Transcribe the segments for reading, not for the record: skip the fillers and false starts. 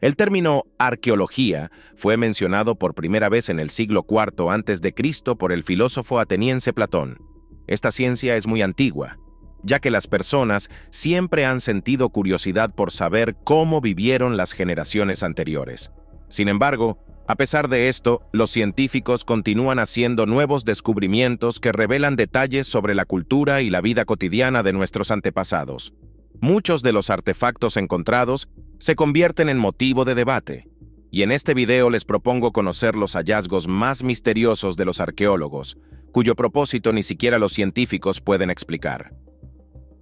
El término arqueología fue mencionado por primera vez en el siglo IV a.C. por el filósofo ateniense Platón. Esta ciencia es muy antigua, ya que las personas siempre han sentido curiosidad por saber cómo vivieron las generaciones anteriores. Sin embargo, a pesar de esto, los científicos continúan haciendo nuevos descubrimientos que revelan detalles sobre la cultura y la vida cotidiana de nuestros antepasados. Muchos de los artefactos encontrados se convierten en motivo de debate, y en este video les propongo conocer los hallazgos más misteriosos de los arqueólogos, cuyo propósito ni siquiera los científicos pueden explicar.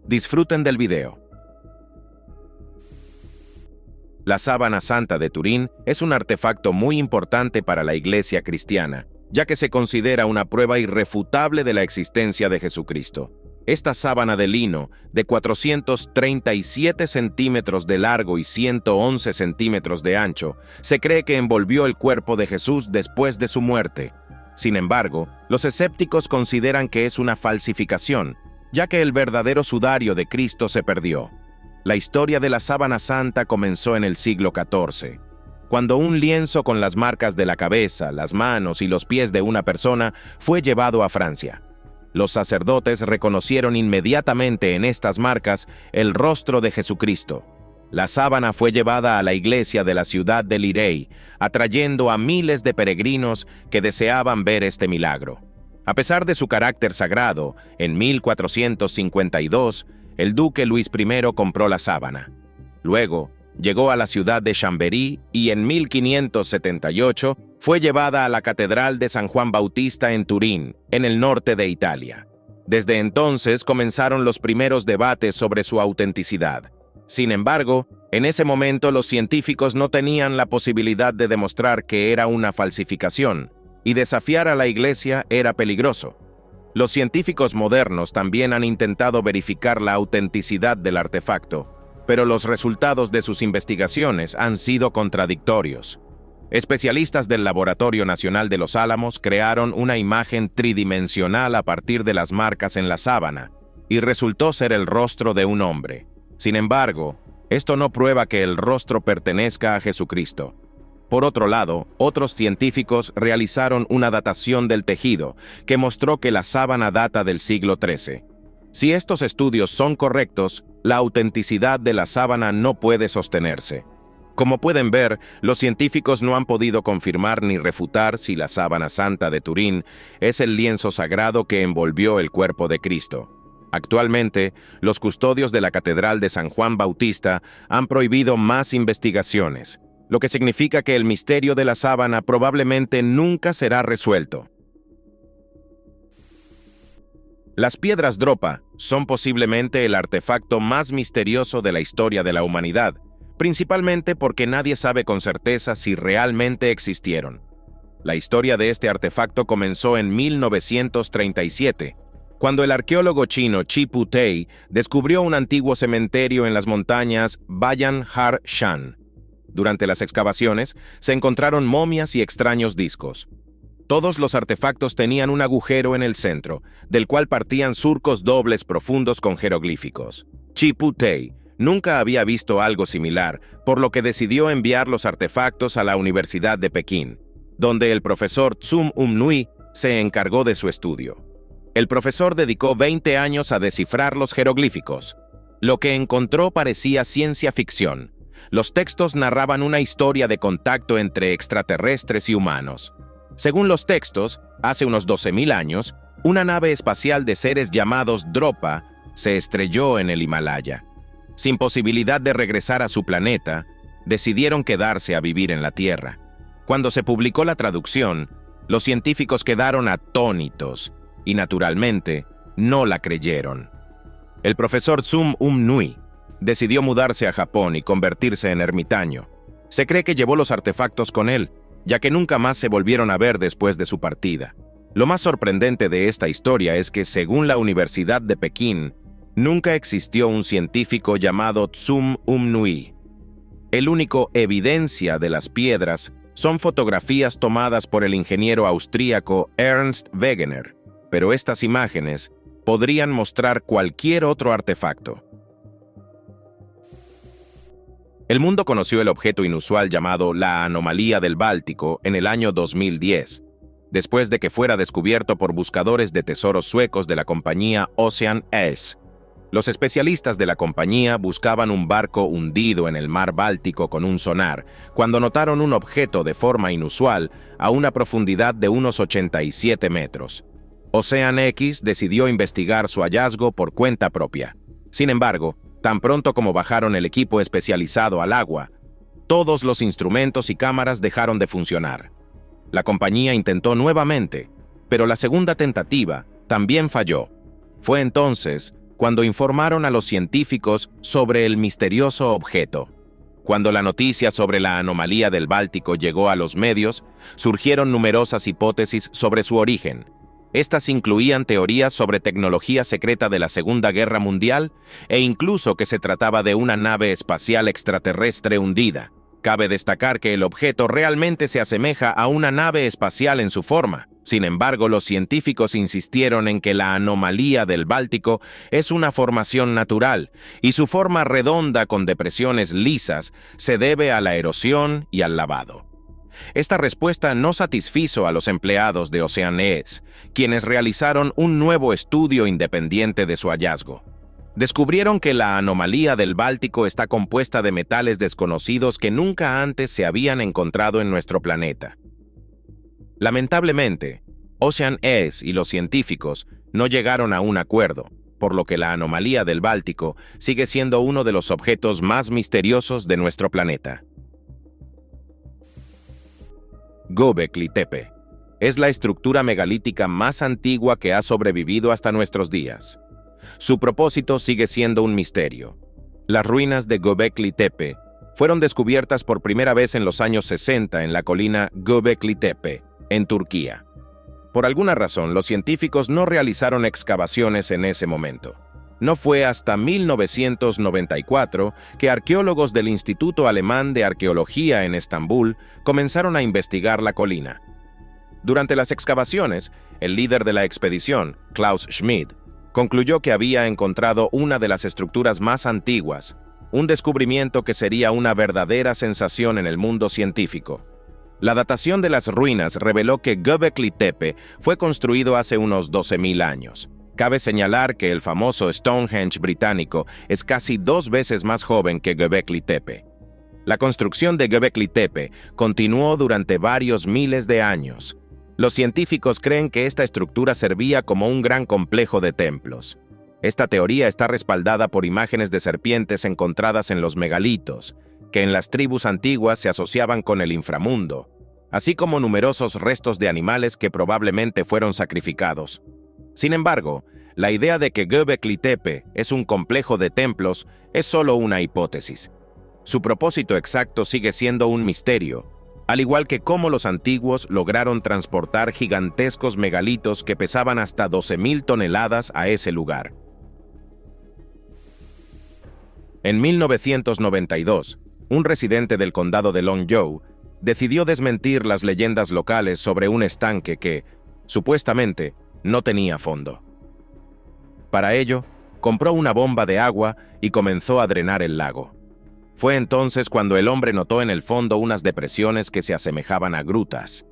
Disfruten del video. La sábana santa de Turín es un artefacto muy importante para la Iglesia cristiana, ya que se considera una prueba irrefutable de la existencia de Jesucristo. Esta sábana de lino, de 437 centímetros de largo y 111 centímetros de ancho, se cree que envolvió el cuerpo de Jesús después de su muerte. Sin embargo, los escépticos consideran que es una falsificación, ya que el verdadero sudario de Cristo se perdió. La historia de la sábana santa comenzó en el siglo XIV, cuando un lienzo con las marcas de la cabeza, las manos y los pies de una persona fue llevado a Francia. Los sacerdotes reconocieron inmediatamente en estas marcas el rostro de Jesucristo. La sábana fue llevada a la iglesia de la ciudad de Lirey, atrayendo a miles de peregrinos que deseaban ver este milagro. A pesar de su carácter sagrado, en 1452, el duque Luis I compró la sábana. Luego, llegó a la ciudad de Chambéry y en 1578 fue llevada a la Catedral de San Juan Bautista en Turín, en el norte de Italia. Desde entonces comenzaron los primeros debates sobre su autenticidad. Sin embargo, en ese momento los científicos no tenían la posibilidad de demostrar que era una falsificación, y desafiar a la Iglesia era peligroso. Los científicos modernos también han intentado verificar la autenticidad del artefacto, pero los resultados de sus investigaciones han sido contradictorios. Especialistas del Laboratorio Nacional de Los Álamos crearon una imagen tridimensional a partir de las marcas en la sábana, y resultó ser el rostro de un hombre. Sin embargo, esto no prueba que el rostro pertenezca a Jesucristo. Por otro lado, otros científicos realizaron una datación del tejido que mostró que la sábana data del siglo XIII. Si estos estudios son correctos, la autenticidad de la sábana no puede sostenerse. Como pueden ver, los científicos no han podido confirmar ni refutar si la sábana santa de Turín es el lienzo sagrado que envolvió el cuerpo de Cristo. Actualmente, los custodios de la Catedral de San Juan Bautista han prohibido más investigaciones, lo que significa que el misterio de la sábana probablemente nunca será resuelto. Las piedras Dropa son posiblemente el artefacto más misterioso de la historia de la humanidad, principalmente porque nadie sabe con certeza si realmente existieron. La historia de este artefacto comenzó en 1937, cuando el arqueólogo chino Chi Putei descubrió un antiguo cementerio en las montañas Bayan Har Shan. Durante las excavaciones, se encontraron momias y extraños discos. Todos los artefactos tenían un agujero en el centro, del cual partían surcos dobles profundos con jeroglíficos. Chi Putei nunca había visto algo similar, por lo que decidió enviar los artefactos a la Universidad de Pekín, donde el profesor Tsum Nui se encargó de su estudio. El profesor dedicó 20 años a descifrar los jeroglíficos. Lo que encontró parecía ciencia ficción. Los textos narraban una historia de contacto entre extraterrestres y humanos. Según los textos, hace unos 12.000 años, una nave espacial de seres llamados Dropa se estrelló en el Himalaya. Sin posibilidad de regresar a su planeta, decidieron quedarse a vivir en la Tierra. Cuando se publicó la traducción, los científicos quedaron atónitos y, naturalmente, no la creyeron. El profesor Tsum Nui decidió mudarse a Japón y convertirse en ermitaño. Se cree que llevó los artefactos con él, ya que nunca más se volvieron a ver después de su partida. Lo más sorprendente de esta historia es que, según la Universidad de Pekín, nunca existió un científico llamado Tsum Nui. El único evidencia de las piedras son fotografías tomadas por el ingeniero austríaco Ernst Wegener, pero estas imágenes podrían mostrar cualquier otro artefacto. El mundo conoció el objeto inusual llamado la Anomalía del Báltico en el año 2010, después de que fuera descubierto por buscadores de tesoros suecos de la compañía Ocean Ace. Los especialistas de la compañía buscaban un barco hundido en el mar Báltico con un sonar, cuando notaron un objeto de forma inusual a una profundidad de unos 87 metros. Ocean X decidió investigar su hallazgo por cuenta propia. Sin embargo, tan pronto como bajaron el equipo especializado al agua, todos los instrumentos y cámaras dejaron de funcionar. La compañía intentó nuevamente, pero la segunda tentativa también falló. Fue entonces cuando informaron a los científicos sobre el misterioso objeto. Cuando la noticia sobre la anomalía del Báltico llegó a los medios, surgieron numerosas hipótesis sobre su origen. Estas incluían teorías sobre tecnología secreta de la Segunda Guerra Mundial e incluso que se trataba de una nave espacial extraterrestre hundida. Cabe destacar que el objeto realmente se asemeja a una nave espacial en su forma. Sin embargo, los científicos insistieron en que la anomalía del Báltico es una formación natural y su forma redonda con depresiones lisas se debe a la erosión y al lavado. Esta respuesta no satisfizo a los empleados de Oceaneeds, quienes realizaron un nuevo estudio independiente de su hallazgo. Descubrieron que la anomalía del Báltico está compuesta de metales desconocidos que nunca antes se habían encontrado en nuestro planeta. Lamentablemente, Ocean Ace y los científicos no llegaron a un acuerdo, por lo que la anomalía del Báltico sigue siendo uno de los objetos más misteriosos de nuestro planeta. Göbekli Tepe es la estructura megalítica más antigua que ha sobrevivido hasta nuestros días. Su propósito sigue siendo un misterio. Las ruinas de Göbekli Tepe fueron descubiertas por primera vez en los años 60 en la colina Göbekli Tepe, en Turquía. Por alguna razón, los científicos no realizaron excavaciones en ese momento. No fue hasta 1994 que arqueólogos del Instituto Alemán de Arqueología en Estambul comenzaron a investigar la colina. Durante las excavaciones, el líder de la expedición, Klaus Schmidt, concluyó que había encontrado una de las estructuras más antiguas, un descubrimiento que sería una verdadera sensación en el mundo científico. La datación de las ruinas reveló que Göbekli Tepe fue construido hace unos 12.000 años. Cabe señalar que el famoso Stonehenge británico es casi 2 veces más joven que Göbekli Tepe. La construcción de Göbekli Tepe continuó durante varios miles de años. Los científicos creen que esta estructura servía como un gran complejo de templos. Esta teoría está respaldada por imágenes de serpientes encontradas en los megalitos, que en las tribus antiguas se asociaban con el inframundo, así como numerosos restos de animales que probablemente fueron sacrificados. Sin embargo, la idea de que Göbekli Tepe es un complejo de templos es solo una hipótesis. Su propósito exacto sigue siendo un misterio, al igual que cómo los antiguos lograron transportar gigantescos megalitos que pesaban hasta 12.000 toneladas a ese lugar. En 1992, un residente del condado de Longzhou decidió desmentir las leyendas locales sobre un estanque que, supuestamente, no tenía fondo. Para ello, compró una bomba de agua y comenzó a drenar el lago. Fue entonces cuando el hombre notó en el fondo unas depresiones que se asemejaban a grutas.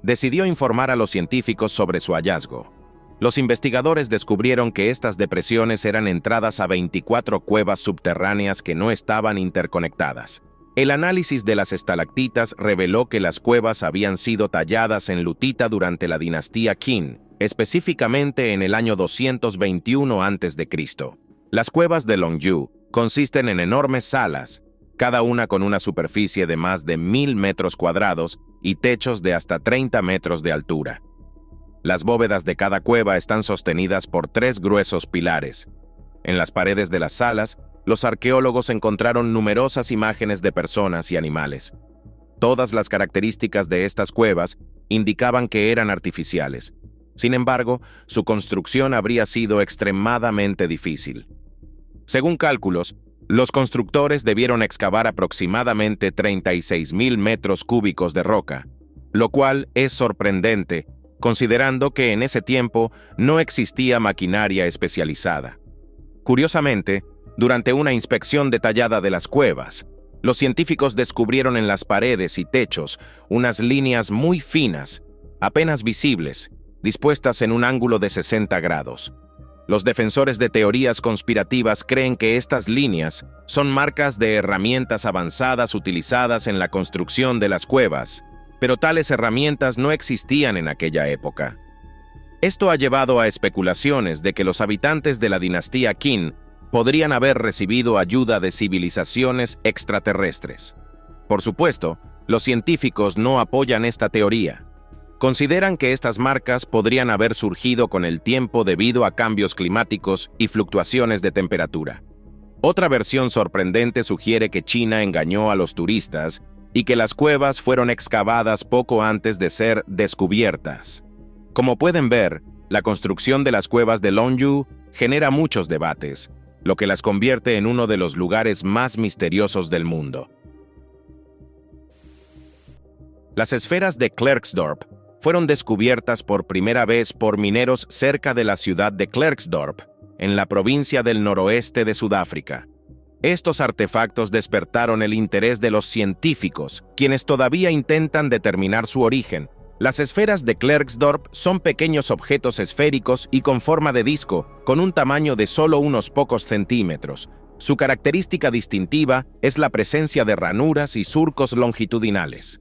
Decidió informar a los científicos sobre su hallazgo. Los investigadores descubrieron que estas depresiones eran entradas a 24 cuevas subterráneas que no estaban interconectadas. El análisis de las estalactitas reveló que las cuevas habían sido talladas en lutita durante la dinastía Qin, específicamente en el año 221 a.C. Las cuevas de Longzhou consisten en enormes salas, cada una con una superficie de más de 1.000 metros cuadrados y techos de hasta 30 metros de altura. Las bóvedas de cada cueva están sostenidas por 3 gruesos pilares. En las paredes de las salas, los arqueólogos encontraron numerosas imágenes de personas y animales. Todas las características de estas cuevas indicaban que eran artificiales. Sin embargo, su construcción habría sido extremadamente difícil. Según cálculos, los constructores debieron excavar aproximadamente 36.000 metros cúbicos de roca, lo cual es sorprendente, considerando que en ese tiempo no existía maquinaria especializada. Curiosamente, durante una inspección detallada de las cuevas, Los científicos descubrieron en las paredes y techos unas líneas muy finas, apenas visibles, dispuestas en un ángulo de 60 grados. Los defensores de teorías conspirativas creen que estas líneas son marcas de herramientas avanzadas utilizadas en la construcción de las cuevas, pero tales herramientas no existían en aquella época. Esto ha llevado a especulaciones de que los habitantes de la dinastía Qin podrían haber recibido ayuda de civilizaciones extraterrestres. Por supuesto, los científicos no apoyan esta teoría. Consideran que estas marcas podrían haber surgido con el tiempo debido a cambios climáticos y fluctuaciones de temperatura. Otra versión sorprendente sugiere que China engañó a los turistas y que las cuevas fueron excavadas poco antes de ser descubiertas. Como pueden ver, la construcción de las cuevas de Longyu genera muchos debates, lo que las convierte en uno de los lugares más misteriosos del mundo. Las esferas de Klerksdorp fueron descubiertas por primera vez por mineros cerca de la ciudad de Klerksdorp, en la provincia del noroeste de Sudáfrica. Estos artefactos despertaron el interés de los científicos, quienes todavía intentan determinar su origen. Las esferas de Klerksdorp son pequeños objetos esféricos y con forma de disco, con un tamaño de solo unos pocos centímetros. Su característica distintiva es la presencia de ranuras y surcos longitudinales.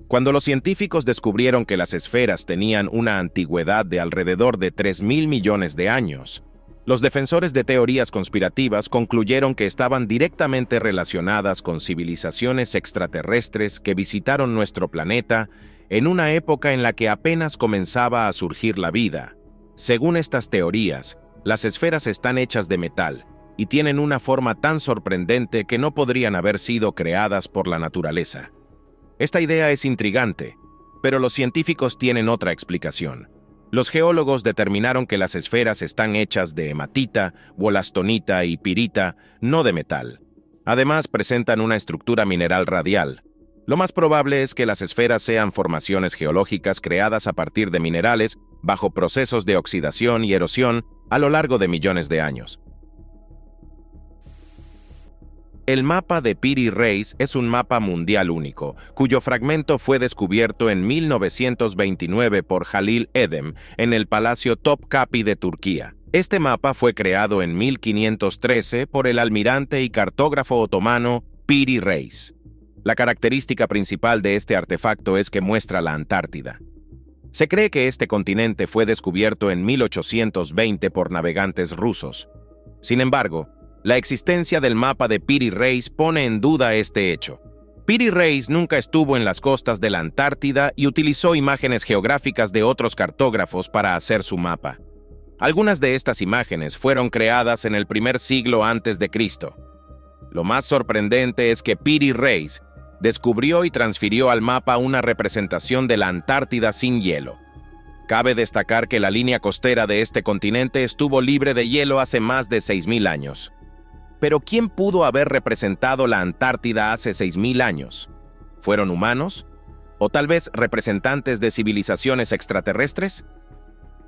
Cuando los científicos descubrieron que las esferas tenían una antigüedad de alrededor de 3.000 millones de años, los defensores de teorías conspirativas concluyeron que estaban directamente relacionadas con civilizaciones extraterrestres que visitaron nuestro planeta en una época en la que apenas comenzaba a surgir la vida. Según estas teorías, las esferas están hechas de metal y tienen una forma tan sorprendente que no podrían haber sido creadas por la naturaleza. Esta idea es intrigante, pero los científicos tienen otra explicación. Los geólogos determinaron que las esferas están hechas de hematita, wollastonita y pirita, no de metal. Además, presentan una estructura mineral radial. Lo más probable es que las esferas sean formaciones geológicas creadas a partir de minerales bajo procesos de oxidación y erosión a lo largo de millones de años. El mapa de Piri Reis es un mapa mundial único, cuyo fragmento fue descubierto en 1929 por Halil Edem en el Palacio Topkapi de Turquía. Este mapa fue creado en 1513 por el almirante y cartógrafo otomano Piri Reis. La característica principal de este artefacto es que muestra la Antártida. Se cree que este continente fue descubierto en 1820 por navegantes rusos. Sin embargo, la existencia del mapa de Piri Reis pone en duda este hecho. Piri Reis nunca estuvo en las costas de la Antártida y utilizó imágenes geográficas de otros cartógrafos para hacer su mapa. Algunas de estas imágenes fueron creadas en el primer siglo antes de Cristo. Lo más sorprendente es que Piri Reis descubrió y transfirió al mapa una representación de la Antártida sin hielo. Cabe destacar que la línea costera de este continente estuvo libre de hielo hace más de 6.000 años. Pero ¿quién pudo haber representado la Antártida hace 6.000 años? ¿Fueron humanos? ¿O tal vez representantes de civilizaciones extraterrestres?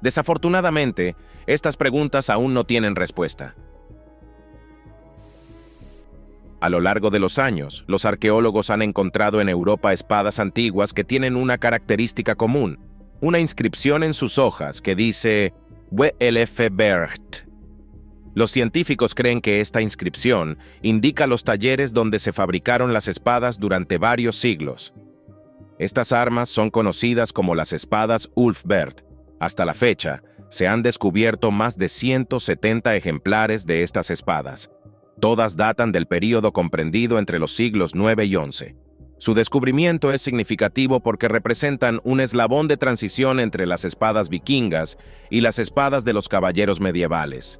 Desafortunadamente, estas preguntas aún no tienen respuesta. A lo largo de los años, los arqueólogos han encontrado en Europa espadas antiguas que tienen una característica común, una inscripción en sus hojas que dice WLF Bergt. Los científicos creen que esta inscripción indica los talleres donde se fabricaron las espadas durante varios siglos. Estas armas son conocidas como las espadas Ulfberht. Hasta la fecha, se han descubierto más de 170 ejemplares de estas espadas. Todas datan del período comprendido entre los siglos IX y XI. Su descubrimiento es significativo porque representan un eslabón de transición entre las espadas vikingas y las espadas de los caballeros medievales.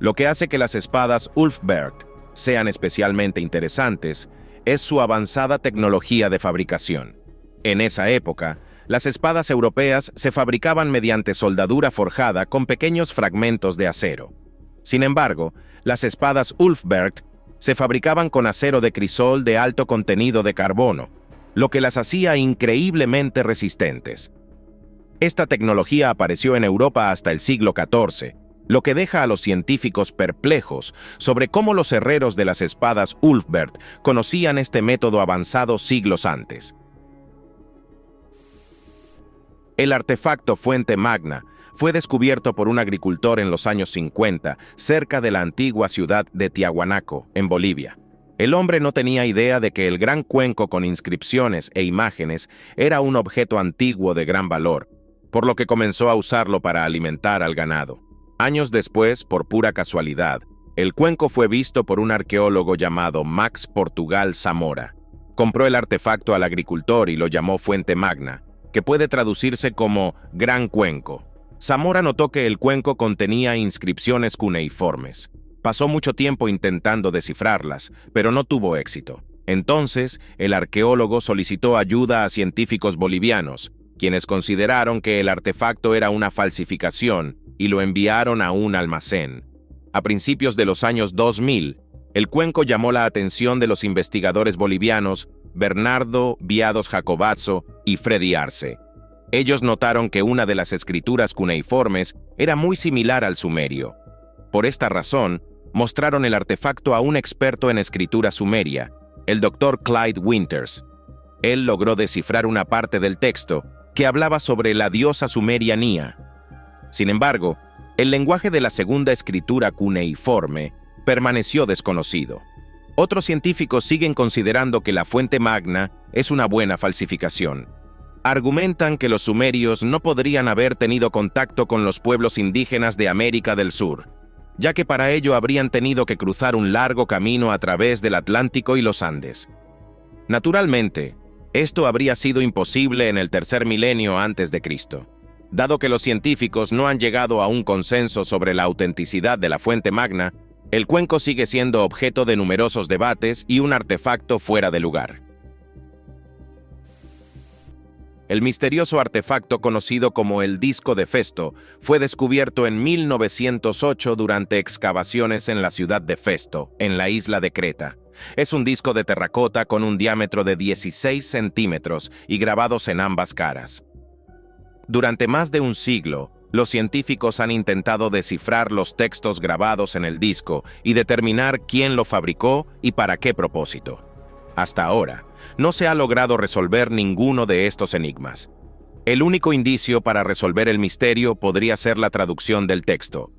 Lo que hace que las espadas Ulfberht sean especialmente interesantes es su avanzada tecnología de fabricación. En esa época, las espadas europeas se fabricaban mediante soldadura forjada con pequeños fragmentos de acero. Sin embargo, las espadas Ulfberht se fabricaban con acero de crisol de alto contenido de carbono, lo que las hacía increíblemente resistentes. Esta tecnología apareció en Europa hasta el siglo XIV, lo que deja a los científicos perplejos sobre cómo los herreros de las espadas Ulfberht conocían este método avanzado siglos antes. El artefacto Fuente Magna fue descubierto por un agricultor en los años 50, cerca de la antigua ciudad de Tiahuanaco, en Bolivia. El hombre no tenía idea de que el gran cuenco con inscripciones e imágenes era un objeto antiguo de gran valor, por lo que comenzó a usarlo para alimentar al ganado. Años después, por pura casualidad, el cuenco fue visto por un arqueólogo llamado Max Portugal Zamora. Compró el artefacto al agricultor y lo llamó Fuente Magna, que puede traducirse como Gran Cuenco. Zamora notó que el cuenco contenía inscripciones cuneiformes. Pasó mucho tiempo intentando descifrarlas, pero no tuvo éxito. Entonces, el arqueólogo solicitó ayuda a científicos bolivianos, quienes consideraron que el artefacto era una falsificación y lo enviaron a un almacén. A principios de los años 2000, el cuenco llamó la atención de los investigadores bolivianos Bernardo Viados Jacobazzo y Freddy Arce. Ellos notaron que una de las escrituras cuneiformes era muy similar al sumerio. Por esta razón, mostraron el artefacto a un experto en escritura sumeria, el Dr. Clyde Winters. Él logró descifrar una parte del texto que hablaba sobre la diosa sumeria Nia. Sin embargo, el lenguaje de la segunda escritura cuneiforme permaneció desconocido. Otros científicos siguen considerando que la Fuente Magna es una buena falsificación. Argumentan que los sumerios no podrían haber tenido contacto con los pueblos indígenas de América del Sur, ya que para ello habrían tenido que cruzar un largo camino a través del Atlántico y los Andes. Naturalmente, esto habría sido imposible en el tercer milenio antes de Cristo. Dado que los científicos no han llegado a un consenso sobre la autenticidad de la Fuente Magna, el cuenco sigue siendo objeto de numerosos debates y un artefacto fuera de lugar. El misterioso artefacto conocido como el Disco de Festo fue descubierto en 1908 durante excavaciones en la ciudad de Festo, en la isla de Creta. Es un disco de terracota con un diámetro de 16 centímetros y grabados en ambas caras. Durante más de un siglo, los científicos han intentado descifrar los textos grabados en el disco y determinar quién lo fabricó y para qué propósito. Hasta ahora, no se ha logrado resolver ninguno de estos enigmas. El único indicio para resolver el misterio podría ser la traducción del texto.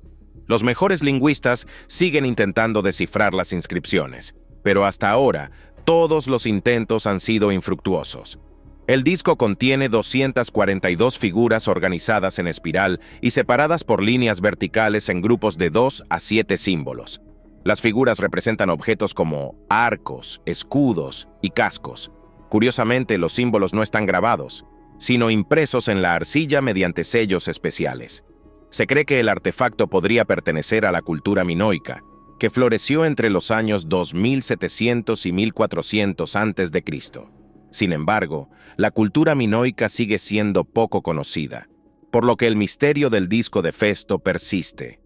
Los mejores lingüistas siguen intentando descifrar las inscripciones, pero hasta ahora, todos los intentos han sido infructuosos. El disco contiene 242 figuras organizadas en espiral y separadas por líneas verticales en grupos de 2 a 7 símbolos. Las figuras representan objetos como arcos, escudos y cascos. Curiosamente, los símbolos no están grabados, sino impresos en la arcilla mediante sellos especiales. Se cree que el artefacto podría pertenecer a la cultura minoica, que floreció entre los años 2700 y 1400 a.C. Sin embargo, la cultura minoica sigue siendo poco conocida, por lo que el misterio del disco de Festo persiste.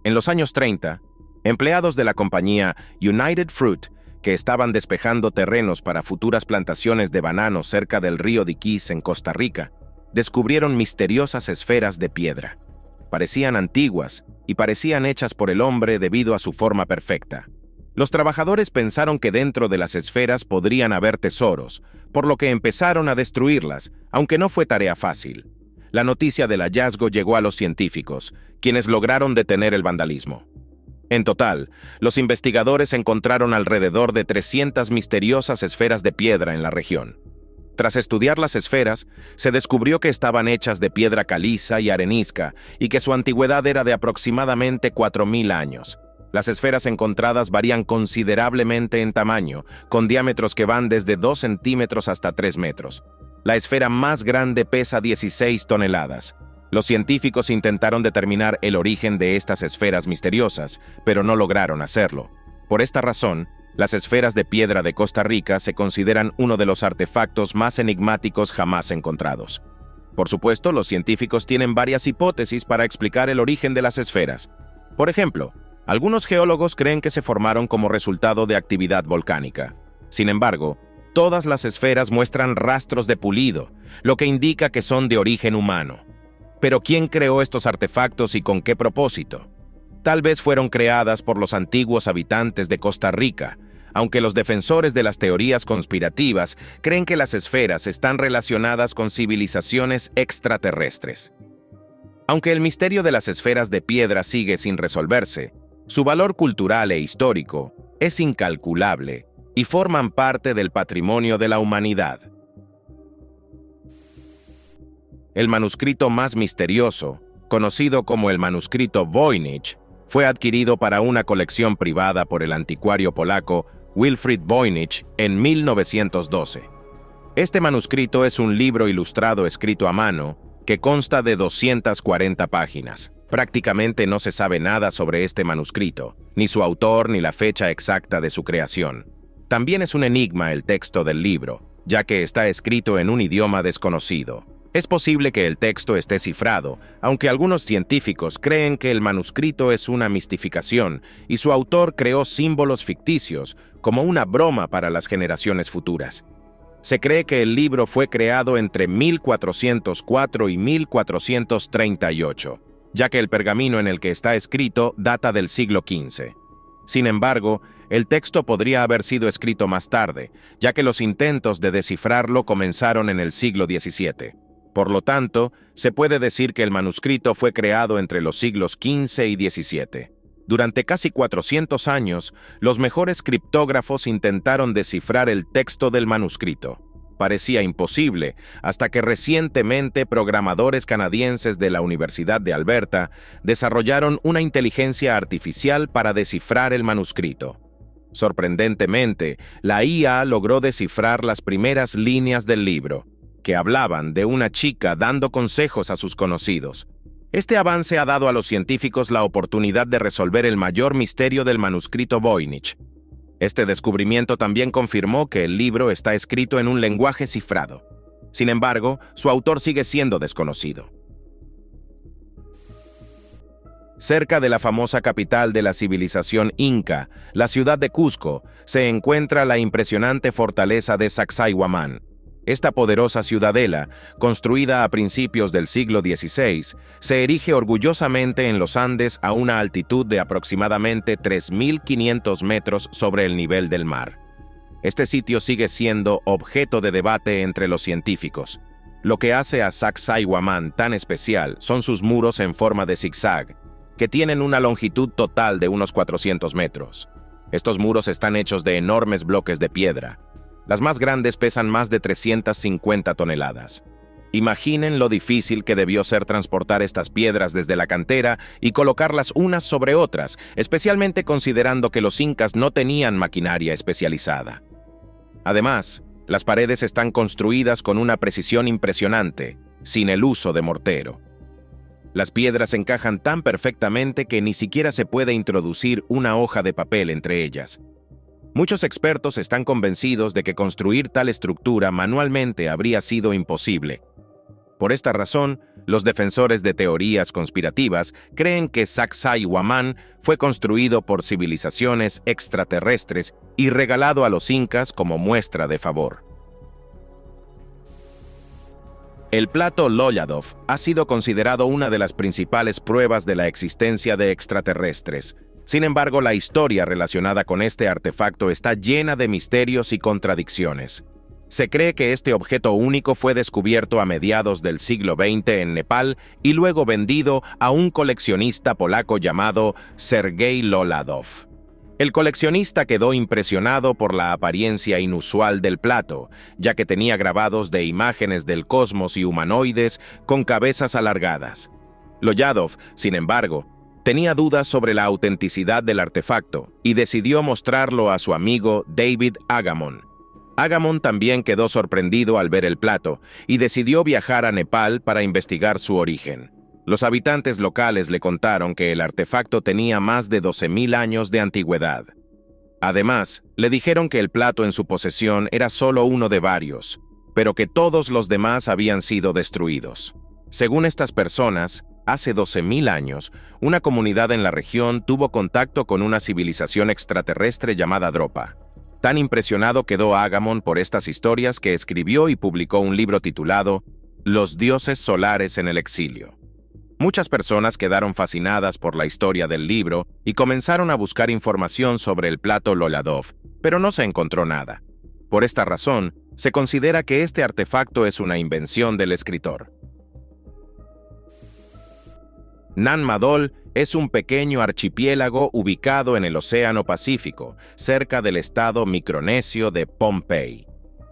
En los años 30, empleados de la compañía United Fruit, que estaban despejando terrenos para futuras plantaciones de bananos cerca del río Diquís en Costa Rica, descubrieron misteriosas esferas de piedra. Parecían antiguas y parecían hechas por el hombre debido a su forma perfecta. Los trabajadores pensaron que dentro de las esferas podrían haber tesoros, por lo que empezaron a destruirlas, aunque no fue tarea fácil. La noticia del hallazgo llegó a los científicos, quienes lograron detener el vandalismo. En total, los investigadores encontraron alrededor de 300 misteriosas esferas de piedra en la región. Tras estudiar las esferas, se descubrió que estaban hechas de piedra caliza y arenisca y que su antigüedad era de aproximadamente 4000 años. Las esferas encontradas varían considerablemente en tamaño, con diámetros que van desde 2 centímetros hasta 3 metros. La esfera más grande pesa 16 toneladas. Los científicos intentaron determinar el origen de estas esferas misteriosas, pero no lograron hacerlo. Por esta razón, las esferas de piedra de Costa Rica se consideran uno de los artefactos más enigmáticos jamás encontrados. Por supuesto, los científicos tienen varias hipótesis para explicar el origen de las esferas. Por ejemplo, algunos geólogos creen que se formaron como resultado de actividad volcánica. Sin embargo, todas las esferas muestran rastros de pulido, lo que indica que son de origen humano. Pero ¿quién creó estos artefactos y con qué propósito? Tal vez fueron creadas por los antiguos habitantes de Costa Rica, aunque los defensores de las teorías conspirativas creen que las esferas están relacionadas con civilizaciones extraterrestres. Aunque el misterio de las esferas de piedra sigue sin resolverse, su valor cultural e histórico es incalculable y forman parte del patrimonio de la humanidad. El manuscrito más misterioso, conocido como el manuscrito Voynich, fue adquirido para una colección privada por el anticuario polaco Wilfrid Voynich en 1912. Este manuscrito es un libro ilustrado escrito a mano que consta de 240 páginas. Prácticamente no se sabe nada sobre este manuscrito, ni su autor ni la fecha exacta de su creación. También es un enigma el texto del libro, ya que está escrito en un idioma desconocido. Es posible que el texto esté cifrado, aunque algunos científicos creen que el manuscrito es una mistificación y su autor creó símbolos ficticios como una broma para las generaciones futuras. Se cree que el libro fue creado entre 1404 y 1438, ya que el pergamino en el que está escrito data del siglo XV. Sin embargo, el texto podría haber sido escrito más tarde, ya que los intentos de descifrarlo comenzaron en el siglo XVII. Por lo tanto, se puede decir que el manuscrito fue creado entre los siglos XV y XVII. Durante casi 400 años, los mejores criptógrafos intentaron descifrar el texto del manuscrito. Parecía imposible, hasta que recientemente programadores canadienses de la Universidad de Alberta desarrollaron una inteligencia artificial para descifrar el manuscrito. Sorprendentemente, la IA logró descifrar las primeras líneas del libro, que hablaban de una chica dando consejos a sus conocidos. Este avance ha dado a los científicos la oportunidad de resolver el mayor misterio del manuscrito Voynich. Este descubrimiento también confirmó que el libro está escrito en un lenguaje cifrado. Sin embargo, su autor sigue siendo desconocido. Cerca de la famosa capital de la civilización inca, la ciudad de Cusco, se encuentra la impresionante fortaleza de Sacsayhuamán. Esta poderosa ciudadela, construida a principios del siglo XVI, se erige orgullosamente en los Andes a una altitud de aproximadamente 3.500 metros sobre el nivel del mar. Este sitio sigue siendo objeto de debate entre los científicos. Lo que hace a Sacsayhuamán tan especial son sus muros en forma de zigzag, que tienen una longitud total de unos 400 metros. Estos muros están hechos de enormes bloques de piedra. Las más grandes pesan más de 350 toneladas. Imaginen lo difícil que debió ser transportar estas piedras desde la cantera y colocarlas unas sobre otras, especialmente considerando que los incas no tenían maquinaria especializada. Además, las paredes están construidas con una precisión impresionante, sin el uso de mortero. Las piedras encajan tan perfectamente que ni siquiera se puede introducir una hoja de papel entre ellas. Muchos expertos están convencidos de que construir tal estructura manualmente habría sido imposible. Por esta razón, los defensores de teorías conspirativas creen que Sacsayhuamán fue construido por civilizaciones extraterrestres y regalado a los incas como muestra de favor. El plato Lolladov ha sido considerado una de las principales pruebas de la existencia de extraterrestres. Sin embargo, la historia relacionada con este artefacto está llena de misterios y contradicciones. Se cree que este objeto único fue descubierto a mediados del siglo XX en Nepal y luego vendido a un coleccionista polaco llamado Sergei Lolladov. El coleccionista quedó impresionado por la apariencia inusual del plato, ya que tenía grabados de imágenes del cosmos y humanoides con cabezas alargadas. Lolladov, sin embargo, tenía dudas sobre la autenticidad del artefacto y decidió mostrarlo a su amigo David Agamon. Agamon también quedó sorprendido al ver el plato y decidió viajar a Nepal para investigar su origen. Los habitantes locales le contaron que el artefacto tenía más de 12.000 años de antigüedad. Además, le dijeron que el plato en su posesión era solo uno de varios, pero que todos los demás habían sido destruidos. Según estas personas, hace 12.000 años, una comunidad en la región tuvo contacto con una civilización extraterrestre llamada Dropa. Tan impresionado quedó Agamon por estas historias que escribió y publicó un libro titulado Los dioses solares en el exilio. Muchas personas quedaron fascinadas por la historia del libro y comenzaron a buscar información sobre el plato Loladov, pero no se encontró nada. Por esta razón, se considera que este artefacto es una invención del escritor. Nan Madol es un pequeño archipiélago ubicado en el Océano Pacífico, cerca del estado micronesio de Pohnpei.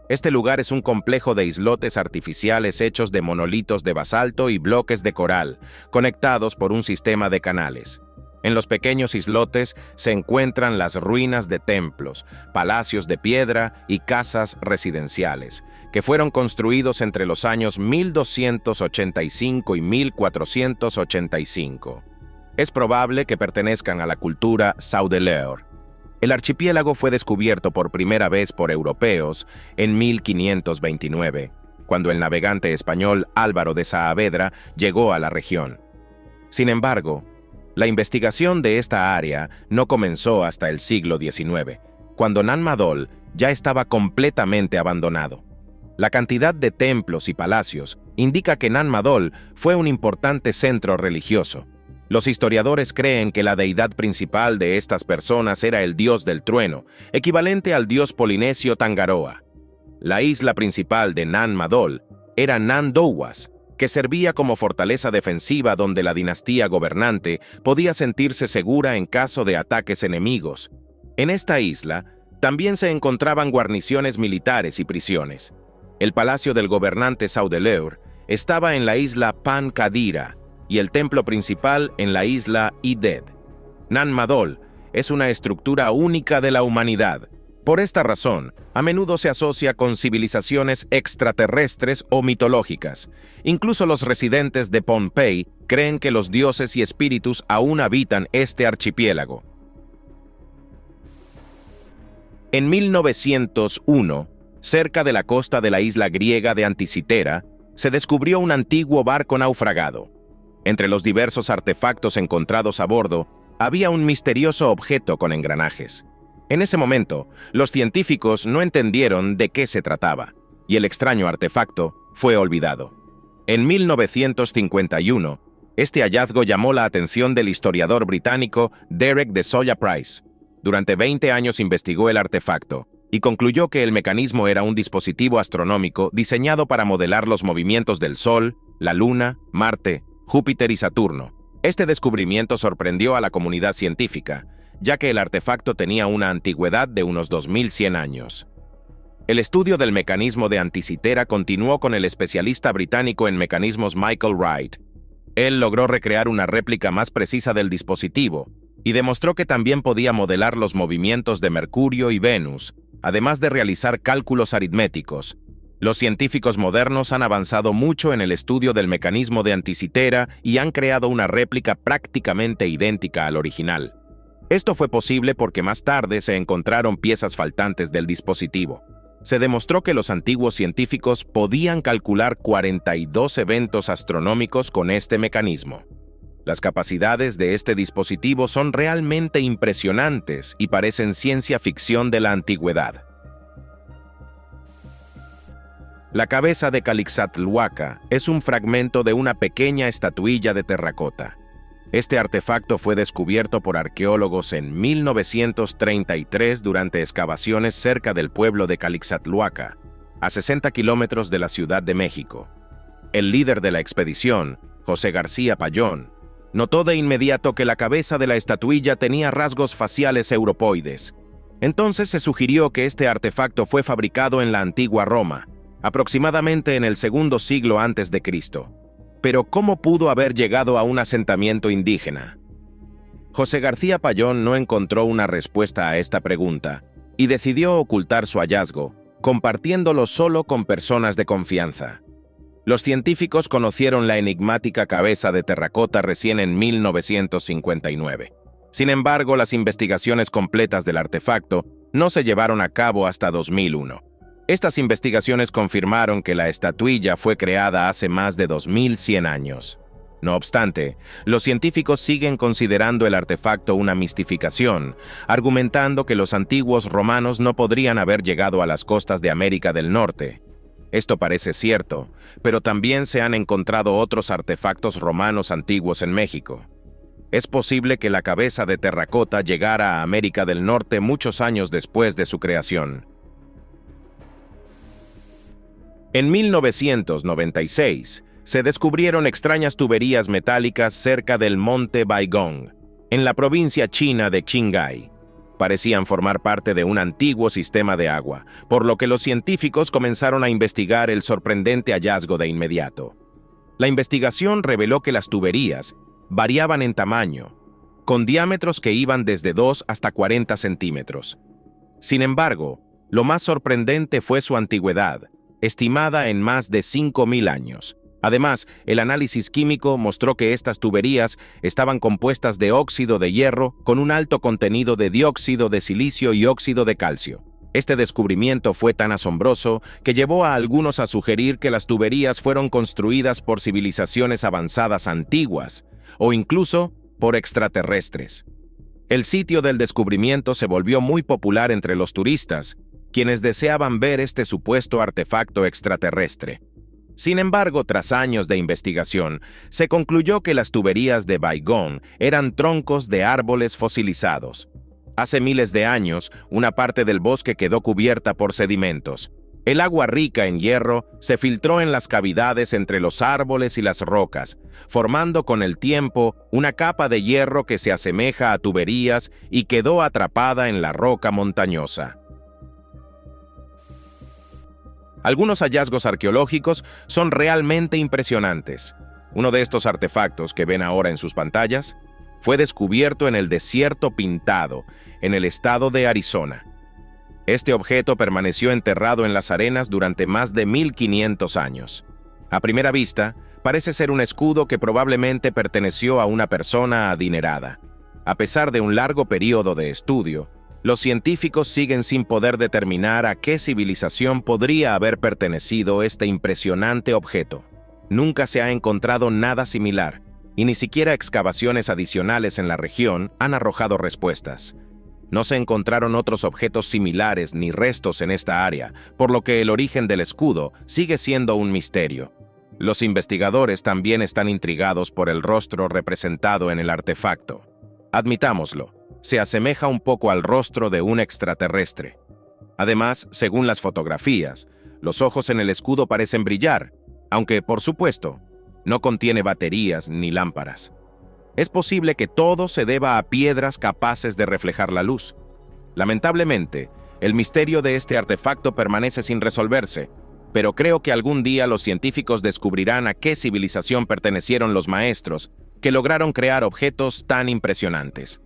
Este lugar es un complejo de islotes artificiales hechos de monolitos de basalto y bloques de coral, conectados por un sistema de canales. En los pequeños islotes se encuentran las ruinas de templos, palacios de piedra y casas residenciales, que fueron construidos entre los años 1285 y 1485. Es probable que pertenezcan a la cultura Saudeleur. El archipiélago fue descubierto por primera vez por europeos en 1529, cuando el navegante español Álvaro de Saavedra llegó a la región. Sin embargo, la investigación de esta área no comenzó hasta el siglo XIX, cuando Nan Madol ya estaba completamente abandonado. La cantidad de templos y palacios indica que Nan Madol fue un importante centro religioso. Los historiadores creen que la deidad principal de estas personas era el dios del trueno, equivalente al dios polinesio Tangaroa. La isla principal de Nan Madol era Nan Douwas, que servía como fortaleza defensiva donde la dinastía gobernante podía sentirse segura en caso de ataques enemigos. En esta isla también se encontraban guarniciones militares y prisiones. El palacio del gobernante Saudeleur estaba en la isla Pan Kadira, y el templo principal en la isla Ided. Nan Madol es una estructura única de la humanidad. Por esta razón, a menudo se asocia con civilizaciones extraterrestres o mitológicas. Incluso los residentes de Pohnpei creen que los dioses y espíritus aún habitan este archipiélago. En 1901, cerca de la costa de la isla griega de Anticitera, se descubrió un antiguo barco naufragado. Entre los diversos artefactos encontrados a bordo, había un misterioso objeto con engranajes. En ese momento, los científicos no entendieron de qué se trataba, y el extraño artefacto fue olvidado. En 1951, este hallazgo llamó la atención del historiador británico Derek de Soya Price. Durante 20 años investigó el artefacto y concluyó que el mecanismo era un dispositivo astronómico diseñado para modelar los movimientos del Sol, la Luna, Marte, Júpiter y Saturno. Este descubrimiento sorprendió a la comunidad científica, ya que el artefacto tenía una antigüedad de unos 2100 años. El estudio del mecanismo de Anticitera continuó con el especialista británico en mecanismos Michael Wright. Él logró recrear una réplica más precisa del dispositivo y demostró que también podía modelar los movimientos de Mercurio y Venus, además de realizar cálculos aritméticos. Los científicos modernos han avanzado mucho en el estudio del mecanismo de Anticitera y han creado una réplica prácticamente idéntica al original. Esto fue posible porque más tarde se encontraron piezas faltantes del dispositivo. Se demostró que los antiguos científicos podían calcular 42 eventos astronómicos con este mecanismo. Las capacidades de este dispositivo son realmente impresionantes y parecen ciencia ficción de la antigüedad. La cabeza de Calixtlahuaca es un fragmento de una pequeña estatuilla de terracota. Este artefacto fue descubierto por arqueólogos en 1933 durante excavaciones cerca del pueblo de Calixtlahuaca, a 60 kilómetros de la Ciudad de México. El líder de la expedición, José García Payón, notó de inmediato que la cabeza de la estatuilla tenía rasgos faciales europoides. Entonces se sugirió que este artefacto fue fabricado en la antigua Roma, aproximadamente en el segundo siglo antes de Cristo. Pero ¿cómo pudo haber llegado a un asentamiento indígena? José García Payón no encontró una respuesta a esta pregunta y decidió ocultar su hallazgo, compartiéndolo solo con personas de confianza. Los científicos conocieron la enigmática cabeza de terracota recién en 1959. Sin embargo, las investigaciones completas del artefacto no se llevaron a cabo hasta 2001. Estas investigaciones confirmaron que la estatuilla fue creada hace más de 2100 años. No obstante, los científicos siguen considerando el artefacto una mistificación, argumentando que los antiguos romanos no podrían haber llegado a las costas de América del Norte. Esto parece cierto, pero también se han encontrado otros artefactos romanos antiguos en México. Es posible que la cabeza de terracota llegara a América del Norte muchos años después de su creación. En 1996, se descubrieron extrañas tuberías metálicas cerca del monte Baigong, en la provincia china de Qinghai. Parecían formar parte de un antiguo sistema de agua, por lo que los científicos comenzaron a investigar el sorprendente hallazgo de inmediato. La investigación reveló que las tuberías variaban en tamaño, con diámetros que iban desde 2 hasta 40 centímetros. Sin embargo, lo más sorprendente fue su antigüedad, estimada en más de 5.000 años. Además, el análisis químico mostró que estas tuberías estaban compuestas de óxido de hierro con un alto contenido de dióxido de silicio y óxido de calcio. Este descubrimiento fue tan asombroso que llevó a algunos a sugerir que las tuberías fueron construidas por civilizaciones avanzadas antiguas, o incluso por extraterrestres. El sitio del descubrimiento se volvió muy popular entre los turistas, quienes deseaban ver este supuesto artefacto extraterrestre. Sin embargo, tras años de investigación, se concluyó que las tuberías de Baigong eran troncos de árboles fosilizados. Hace miles de años, una parte del bosque quedó cubierta por sedimentos. El agua rica en hierro se filtró en las cavidades entre los árboles y las rocas, formando con el tiempo una capa de hierro que se asemeja a tuberías y quedó atrapada en la roca montañosa. Algunos hallazgos arqueológicos son realmente impresionantes. Uno de estos artefactos que ven ahora en sus pantallas fue descubierto en el desierto Pintado, en el estado de Arizona. Este objeto permaneció enterrado en las arenas durante más de 1500 años. A primera vista, parece ser un escudo que probablemente perteneció a una persona adinerada. A pesar de un largo periodo de estudio, los científicos siguen sin poder determinar a qué civilización podría haber pertenecido este impresionante objeto. Nunca se ha encontrado nada similar, y ni siquiera excavaciones adicionales en la región han arrojado respuestas. No se encontraron otros objetos similares ni restos en esta área, por lo que el origen del escudo sigue siendo un misterio. Los investigadores también están intrigados por el rostro representado en el artefacto. Admitámoslo, se asemeja un poco al rostro de un extraterrestre. Además, según las fotografías, los ojos en el escudo parecen brillar, aunque, por supuesto, no contiene baterías ni lámparas. Es posible que todo se deba a piedras capaces de reflejar la luz. Lamentablemente, el misterio de este artefacto permanece sin resolverse, pero creo que algún día los científicos descubrirán a qué civilización pertenecieron los maestros que lograron crear objetos tan impresionantes.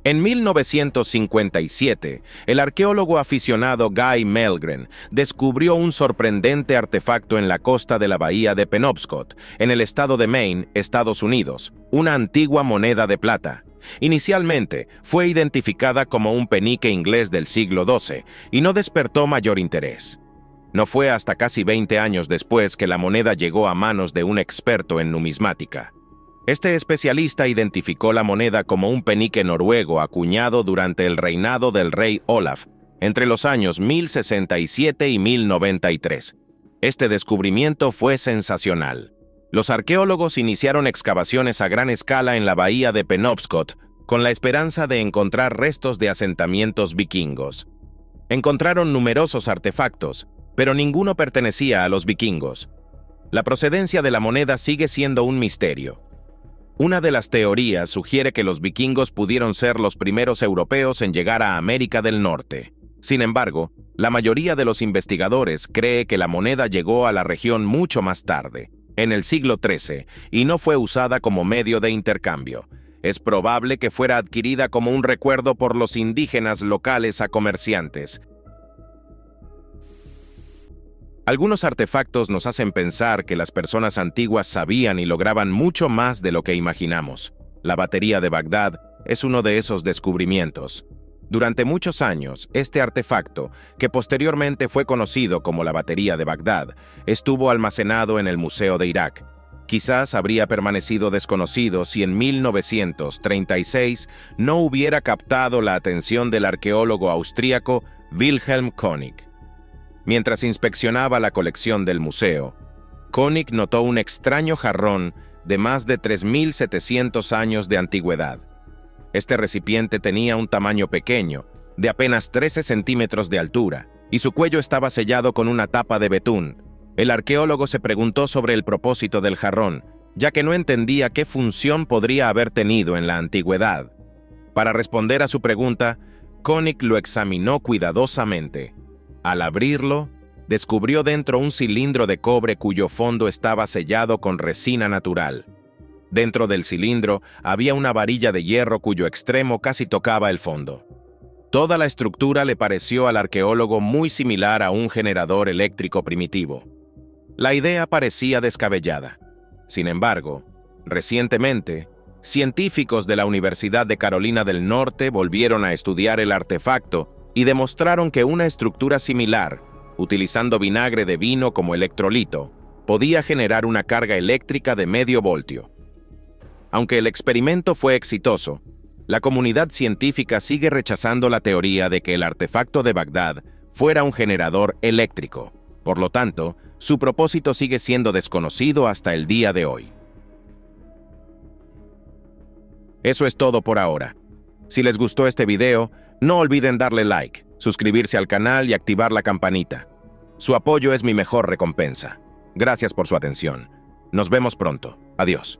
En 1957, el arqueólogo aficionado Guy Melgren descubrió un sorprendente artefacto en la costa de la bahía de Penobscot, en el estado de Maine, Estados Unidos, una antigua moneda de plata. Inicialmente, fue identificada como un penique inglés del siglo XII y no despertó mayor interés. No fue hasta casi 20 años después que la moneda llegó a manos de un experto en numismática. Este especialista identificó la moneda como un penique noruego acuñado durante el reinado del rey Olaf, entre los años 1067 y 1093. Este descubrimiento fue sensacional. Los arqueólogos iniciaron excavaciones a gran escala en la bahía de Penobscot, con la esperanza de encontrar restos de asentamientos vikingos. Encontraron numerosos artefactos, pero ninguno pertenecía a los vikingos. La procedencia de la moneda sigue siendo un misterio. Una de las teorías sugiere que los vikingos pudieron ser los primeros europeos en llegar a América del Norte. Sin embargo, la mayoría de los investigadores cree que la moneda llegó a la región mucho más tarde, en el siglo XIII, y no fue usada como medio de intercambio. Es probable que fuera adquirida como un recuerdo por los indígenas locales a comerciantes. Algunos artefactos nos hacen pensar que las personas antiguas sabían y lograban mucho más de lo que imaginamos. La batería de Bagdad es uno de esos descubrimientos. Durante muchos años, este artefacto, que posteriormente fue conocido como la batería de Bagdad, estuvo almacenado en el Museo de Irak. Quizás habría permanecido desconocido si en 1936 no hubiera captado la atención del arqueólogo austríaco Wilhelm König. Mientras inspeccionaba la colección del museo, Koenig notó un extraño jarrón de más de 3.700 años de antigüedad. Este recipiente tenía un tamaño pequeño, de apenas 13 centímetros de altura, y su cuello estaba sellado con una tapa de betún. El arqueólogo se preguntó sobre el propósito del jarrón, ya que no entendía qué función podría haber tenido en la antigüedad. Para responder a su pregunta, Koenig lo examinó cuidadosamente. Al abrirlo, descubrió dentro un cilindro de cobre cuyo fondo estaba sellado con resina natural. Dentro del cilindro había una varilla de hierro cuyo extremo casi tocaba el fondo. Toda la estructura le pareció al arqueólogo muy similar a un generador eléctrico primitivo. La idea parecía descabellada. Sin embargo, recientemente, científicos de la Universidad de Carolina del Norte volvieron a estudiar el artefacto y demostraron que una estructura similar, utilizando vinagre de vino como electrolito, podía generar una carga eléctrica de medio voltio. Aunque el experimento fue exitoso, la comunidad científica sigue rechazando la teoría de que el artefacto de Bagdad fuera un generador eléctrico. Por lo tanto, su propósito sigue siendo desconocido hasta el día de hoy. Eso es todo por ahora. Si les gustó este video, no olviden darle like, suscribirse al canal y activar la campanita. Su apoyo es mi mejor recompensa. Gracias por su atención. Nos vemos pronto. Adiós.